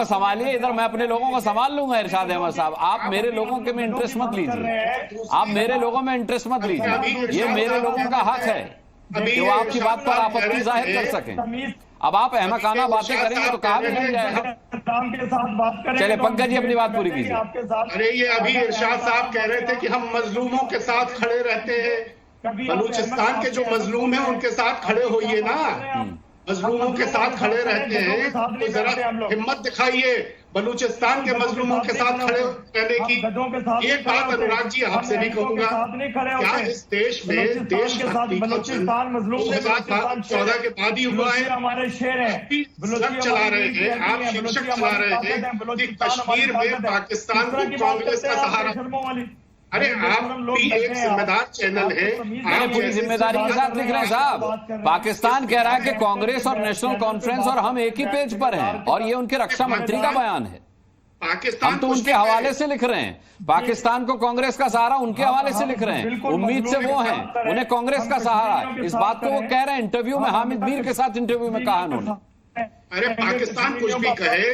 संभालिए, इधर मैं अपने लोगों को संभाल लूंगा। इरशाद अहमद साहब, आप मेरे लोगों के में इंटरेस्ट मत लीजिए, आप मेरे लोगों में इंटरेस्ट मत लीजिए। ये मेरे लोगों का हक है कि वो आपकी बात पर आपत्ति जाहिर कर सकें। अब आप अहमकाना बातें करेंगे तो कहा भी नहीं जाएगा। के साथ बात करें। चले पंकज जी अपनी बात पूरी कीजिए। अरे ये अभी इरशाद साहब कह रहे थे कि हम मजलूमों के साथ खड़े रहते हैं। बलूचिस्तान के जो मजलूम हैं उनके साथ खड़े होइए ना। मजलूमों के साथ खड़े रहते हैं तो जरा हिम्मत दिखाइए बलूचिस्तान के मजलूमों के साथ खड़े रहने की। एक बात अनुराग जी आपसे भी कहूंगा, क्या इस देश में देशभक्ति का जन्म 2014 के बाद ही हुआ है? हमारे शेर हैं, चला रहे हैं, आप शिक्षक चला रहे हैं कि कश्मीर में पाकिस्तान को कांग्रेस का सहारा। अरे आप भी एक जिम्मेदार चैनल है, आप पूरी जिम्मेदारी के साथ लिख रहे हैं साहब। पाकिस्तान कह रहा है कि कांग्रेस और नेशनल कॉन्फ्रेंस और हम एक ही पेज पर हैं, और ये उनके रक्षा मंत्री का बयान है। पाकिस्तान हम तो उनके हवाले से लिख रहे हैं। पाकिस्तान को कांग्रेस का सहारा उनके हवाले से लिख रहे हैं। उम्मीद से वो हैं, उन्हें कांग्रेस का सहारा है। इस बात को वो कह रहे हैं। इंटरव्यू में हामिद मीर के साथ इंटरव्यू में कहा उन्होंने। अरे पाकिस्तान कुछ भी कहे,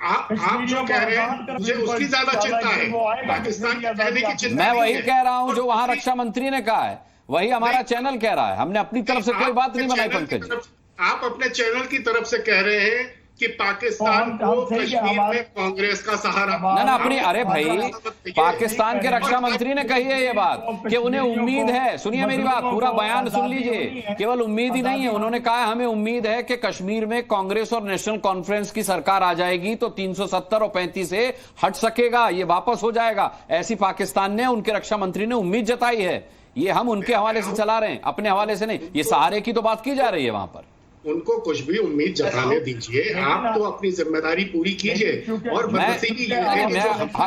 आप जो कह रहे हैं मुझे उसकी ज्यादा चिंता है, पाकिस्तान के कहने की चिंता। मैं वही कह रहा हूं जो वहां रक्षा मंत्री ने कहा है, वही हमारा चैनल कह रहा है। हमने अपनी तरफ से कोई बात नहीं बनाई पंकज जी। आप अपने चैनल की तरफ से कह रहे हैं कि पाकिस्तान को कश्मीर में कांग्रेस का सहारा। ना अपनी, अरे भाई पाकिस्तान के रक्षा मंत्री ने कही है ये बात कि उन्हें उम्मीद है। सुनिए मेरी बात, पूरा बयान सुन लीजिए। केवल उम्मीद ही नहीं है, उन्होंने कहा हमें उम्मीद है कि कश्मीर में कांग्रेस और नेशनल कॉन्फ्रेंस की सरकार आ जाएगी तो 370 और 35 से हट सकेगा, ये वापस हो जाएगा। ऐसी पाकिस्तान ने, उनके रक्षा मंत्री ने उम्मीद जताई है। ये हम उनके हवाले से चला रहे हैं, अपने हवाले से नहीं। ये सहारे की तो बात की जा रही है वहां पर। उनको कुछ भी उम्मीद जताने दीजिए, आप तो अपनी जिम्मेदारी पूरी कीजिए। और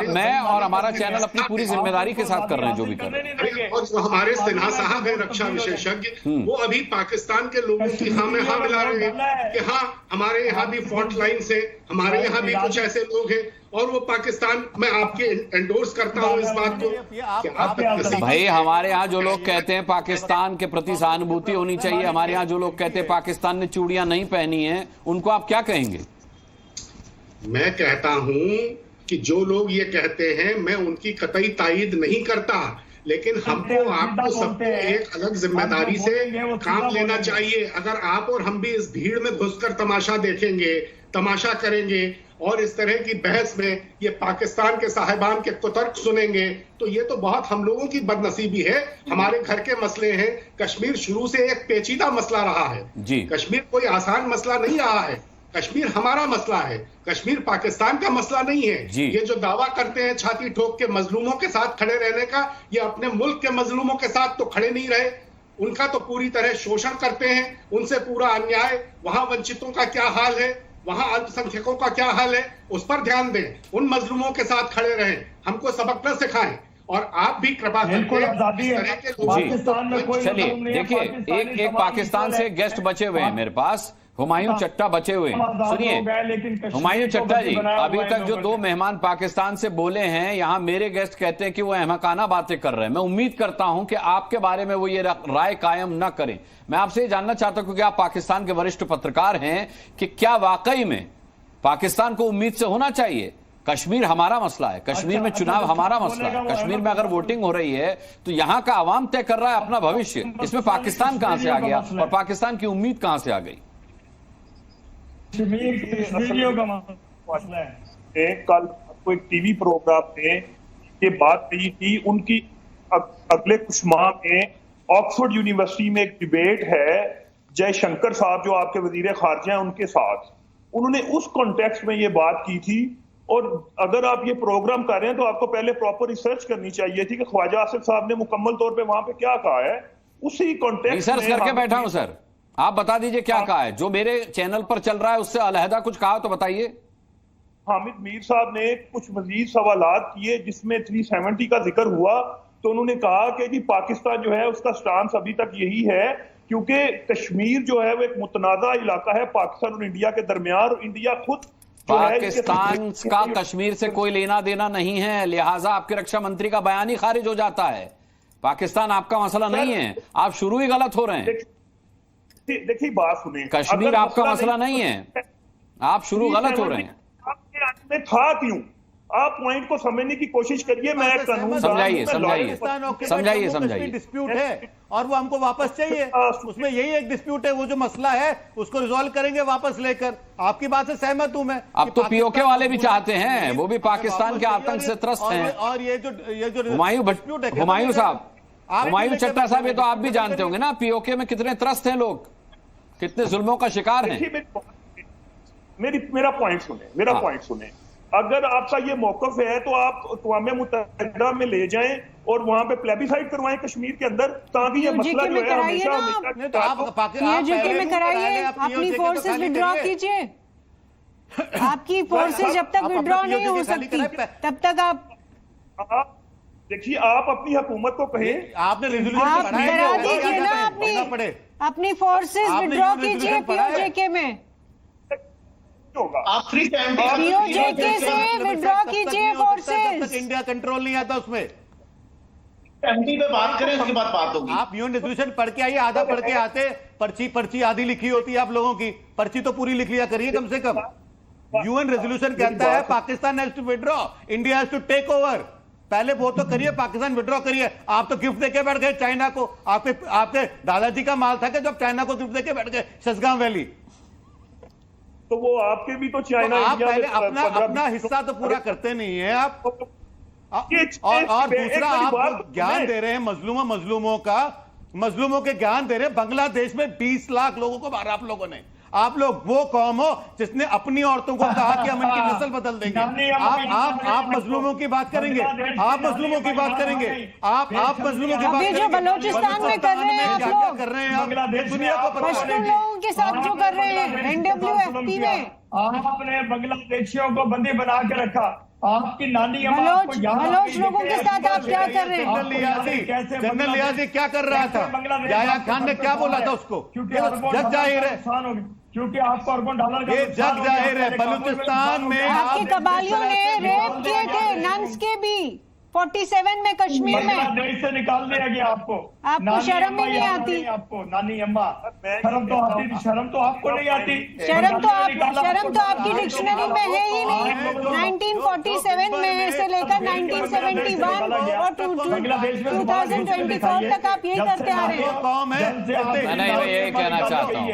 मैं और हमारा चैनल अपनी पूरी जिम्मेदारी के साथ कर रहे हैं जो भी कर रहे हैं। और जो हमारे सिन्हा साहब हैं रक्षा विशेषज्ञ, वो अभी पाकिस्तान के लोगों की हाँ में हाँ मिला रहे हैं कि हाँ हमारे यहाँ भी फ्रंट लाइन से, हमारे यहाँ भी कुछ ऐसे लोग हैं। और वो पाकिस्तान, मैं आपके एंडोर्स करता हूं इस बात को। भाई हमारे यहाँ जो लोग कहते हैं पाकिस्तान के प्रति सहानुभूति होनी चाहिए, हमारे यहाँ जो लोग कहते हैं पाकिस्तान ने चूड़ियां नहीं पहनी हैं, उनको आप क्या कहेंगे? मैं कहता हूं कि जो लोग ये कहते हैं मैं उनकी कतई तायीद नहीं करता, लेकिन हमको आपको सबको एक अलग जिम्मेदारी से काम लेना चाहिए। अगर आप और हम भी इस भीड़ में घुसकर तमाशा देखेंगे, तमाशा करेंगे और इस तरह की बहस में ये पाकिस्तान के साहिबान के कुतर्क सुनेंगे तो ये तो बहुत हम लोगों की बदनसीबी है। हमारे घर के मसले हैं। कश्मीर शुरू से एक पेचीदा मसला रहा है जी। कश्मीर कोई आसान मसला नहीं रहा है। कश्मीर हमारा मसला है, कश्मीर पाकिस्तान का मसला नहीं है। ये जो दावा करते हैं छाती ठोक के मजलूमों के साथ खड़े रहने का, ये अपने मुल्क के मजलूमों के साथ तो खड़े नहीं रहे, उनका तो पूरी तरह शोषण करते हैं, उनसे पूरा अन्याय। वहां वंचितों का क्या हाल है, वहां अल्पसंख्यकों का क्या हाल है, उस पर ध्यान दें। उन मजलूमों के साथ खड़े रहें, हमको सबक न सिखाएं। और आप भी कृपा करके चलिए देखिए, एक पाकिस्तान से गेस्ट बचे हुए हैं मेरे पास, हुमायूं चट्टा बचे हुए हैं। सुनिए हुमायूं चट्टा जी, अभी तक जो दो मेहमान पाकिस्तान से बोले हैं, यहां मेरे गेस्ट कहते हैं कि वो अहमकाना बातें कर रहे हैं। मैं उम्मीद करता हूं कि आपके बारे में वो ये राय कायम न करें। मैं आपसे ये जानना चाहता हूं, क्योंकि आप पाकिस्तान के वरिष्ठ पत्रकार हैं, कि क्या वाकई में पाकिस्तान को उम्मीद से होना चाहिए? कश्मीर हमारा मसला है, कश्मीर में चुनाव हमारा मसला है, कश्मीर में अगर वोटिंग हो रही है तो यहां का आवाम तय कर रहा है अपना भविष्य। इसमें पाकिस्तान कहां से आ गया और पाकिस्तान की उम्मीद कहां से आ गई? कल आपको एक टीवी प्रोग्राम में ये बात कही थी, उनकी अगले कुछ माह में ऑक्सफोर्ड यूनिवर्सिटी में एक डिबेट है जयशंकर साहब जो आपके वजीर खारजा हैं उनके साथ। उन्होंने उस कॉन्टेक्स्ट में ये बात की थी। और अगर आप ये प्रोग्राम कर रहे हैं तो आपको पहले प्रॉपर रिसर्च करनी चाहिए थी कि ख्वाजा आसिफ साहब ने मुकम्मल तौर पे वहां पे क्या कहा है। उसी कॉन्टेक्स्ट रिसर्च करके बैठा हूं सर, आप बता दीजिए क्या कहा है। जो मेरे चैनल पर चल रहा है उससे अलहदा कुछ कहा तो बताइए। हामिद मीर साहब ने कुछ मजीद सवालात किए जिसमें 370 का जिक्र हुआ, तो उन्होंने कहा कि जी पाकिस्तान जो है उसका स्टांस अभी तक यही है, क्योंकि कश्मीर जो है वो एक मुतनाज़ा इलाका है पाकिस्तान और इंडिया के दरमियान, और इंडिया खुद पाकिस्तान का कश्मीर से कोई लेना देना नहीं है, लिहाजा आपके रक्षा मंत्री का बयान ही खारिज हो जाता है। पाकिस्तान आपका मसला नहीं है, आप शुरू ही गलत हो रहे हैं। देखिए बात सुने, कश्मीर आपका मसला नहीं है, आप शुरू गलत हो रहे हैं। में था क्यों? आप पॉइंट को समझने की कोशिश करिए। मैं कानून समझाइए डिस्प्यूट है और वो हमको वापस चाहिए, उसमें यही एक डिस्प्यूट है। वो जो मसला है उसको रिजॉल्व करेंगे वापस लेकर। आपकी बात से सहमत हूं मैं। अब तो पीओके वाले भी चाहते हैं, वो भी पाकिस्तान के आतंक से त्रस्त हैं। और ये जो हुमायूं साहब, हुमायूं चट्टा साहब, ये तो आप भी जानते होंगे ना पीओके में कितने त्रस्त हैं लोग, कितने जुल्मों का शिकार हैं। मेरा पॉइंट सुने। अगर आपका ये मौकफ है तो आप अक़वाम मुत्तहिदा में ले जाएं और वहां पे प्लेबिसाइड करवाएं कश्मीर के अंदर, ताकि ये मसला जो है पीओके में कराइए। अपनी फोर्सेस विड्रॉ कीजिए। आपकी फोर्सेस जब तक विड्रॉ नहीं हो सकती तब तक आप देखिए, आप अपनी हुकूमत को कहें, आपने आप डरा दीजिए ना, अपनी फोर्सेस विड्रॉ कीजिए पीओके में। आप 370 पीओके से विड्रॉ कीजिए फोर्सेस। इंडिया कंट्रोल नहीं आता उसमें। एमपी पे बात करें, उसके बाद बात होगी। आप यूएन रेजोल्यूशन पढ़ के आइए, आधा पढ़ के आते, पर्ची आधी लिखी होती है आप लोगों की, पर्ची तो पूरी लिख लिया करिए कम से कम। यूएन रेजोल्यूशन कहता है Pakistan has to withdraw, India has to take over. पहले वो तो करिए, पाकिस्तान विड्रॉ करिए। आप तो गिफ्ट देके बैठ गए चाइना को। आपके दादाजी का माल था कि जब चाइना को गिफ्ट देके बैठ गए शसगांव वैली। तो वो आपके भी तो चाइना, आप पहले अपना हिस्सा तो पूरा करते नहीं है आप। और दूसरा, आप ज्ञान दे रहे हैं मजलूमों के ज्ञान दे रहे हैं। बांग्लादेश में 20 लाख लोगों को मारा आप लोगों ने। आप लोग वो कौम हो जिसने अपनी औरतों को कहा कि हम इनकी नस्ल बदल देंगे। आप मजलूमों की बात करेंगे, आप मजलूमों की बात करेंगे, आप मजलूमों की बात करेंगे। जो बलोचिस्तान में कर रहे हैं आप लोग, कर रहे हैं आप, दुनिया को पता पश्तून लोगों के साथ जो कर रहे हैं एनडब्ल्यूएफपी में। आपने बांग्लादेशियों को बंदी बना के रखा। आपकी नानी अम्मा बलोच लोगों के साथ आप क्या कर रहे हैं? जनरल लियाजी क्या कर रहा था? याया खान ने क्या बोला था उसको? जग जाहिर है, क्योंकि आपको अरबों डॉलर ये जग जाहिर है। बलूचिस्तान में आपके कबालियों ने रेप किए थे नन्स के भी 47 में कश्मीर में। बांग्लादेश से निकाल दिया गया आपको शर्म ही नहीं आती? आपको नानी अम्मा शर्म तो आती थी, शर्म तो आपको नहीं आती। शर्म तो आपकी डिक्शनरी में है ही नहीं। 1947 में से लेकर 1971 और 2024 तक आप यही करते आ रहे हैं। मैं यही कहना चाहता हूँ,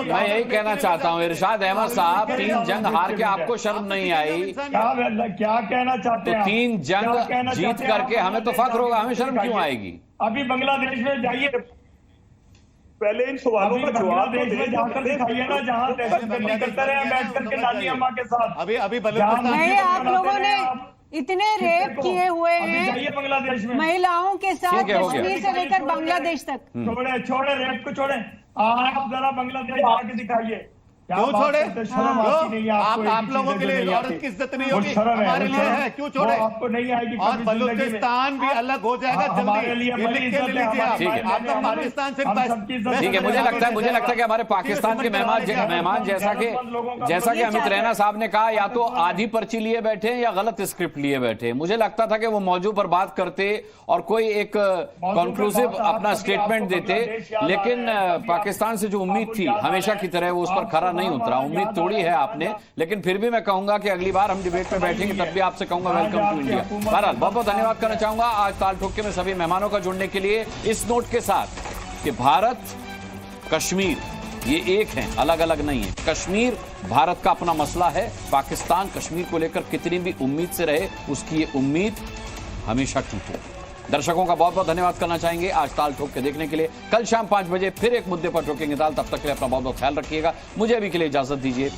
मैं यही कहना चाहता हूँ इरशाद अहमद साहब, 3 जंग हार के आपको शर्म नहीं आई? क्या कहना चाहते हैं? 3 जंग जीत करके हमें तो फख्र होगा, हमें शर्म क्यों आएगी? अभी बांग्लादेश में जाइए, पहले इन सवालों का जवाब देश में जाकर दिखाइए ना, जहाँ दहशतगर्दी करते रहे बैठ करके नानी अम्मा के साथ। अभी आप लोगों ने इतने रेप किए हुए हैं बांग्लादेश में महिलाओं के साथ, कश्मीर से लेकर बांग्लादेश तक। छोड़े रेप को छोड़े, आप जरा बांग्लादेश जाके दिखाइए। क्यों छोड़े? आप लोगों के लिए औरत की इज्जत नहीं होगी, हमारे लिए है, क्यों छोड़े? आपको नहीं आएगी। और बलूचिस्तान भी अलग हो जाएगा जल्दी, ये लिख के ले लीजिए आप। आपका पाकिस्तान से ठीक है, मुझे लगता है कि हमारे पाकिस्तान के मेहमान जैसा कि अमित रैना साहब ने कहा, या तो आधी पर्ची लिए बैठे या गलत स्क्रिप्ट लिए बैठे। मुझे लगता था कि वो मौजू पर बात करते और कोई एक कंक्लूसिव अपना स्टेटमेंट देते, लेकिन पाकिस्तान से जो उम्मीद थी हमेशा की तरह वो उस पर खरा नहीं उतरा। उम्मीद तोड़ी है आपने, लेकिन फिर भी मैं कहूंगा कि अगली बार हम डिबेट में बैठेंगे तब भी आपसे कहूंगा वेलकम टू इंडिया। बहरहाल बहुत बहुत धन्यवाद करना चाहूंगा आज ताल ठोके में सभी मेहमानों का जुड़ने के लिए, इस नोट के साथ कि भारत कश्मीर ये एक है, अलग अलग नहीं है। कश्मीर भारत का अपना मसला है, पाकिस्तान कश्मीर को लेकर कितनी भी उम्मीद से रहे उसकी ये उम्मीद हमेशा टूटे। दर्शकों का बहुत बहुत धन्यवाद करना चाहेंगे आज ताल ठोक के देखने के लिए। कल शाम 5 बजे फिर एक मुद्दे पर ठोकेंगे ताल, तब तक के लिए अपना बहुत बहुत ख्याल रखिएगा। मुझे अभी के लिए इजाजत दीजिए।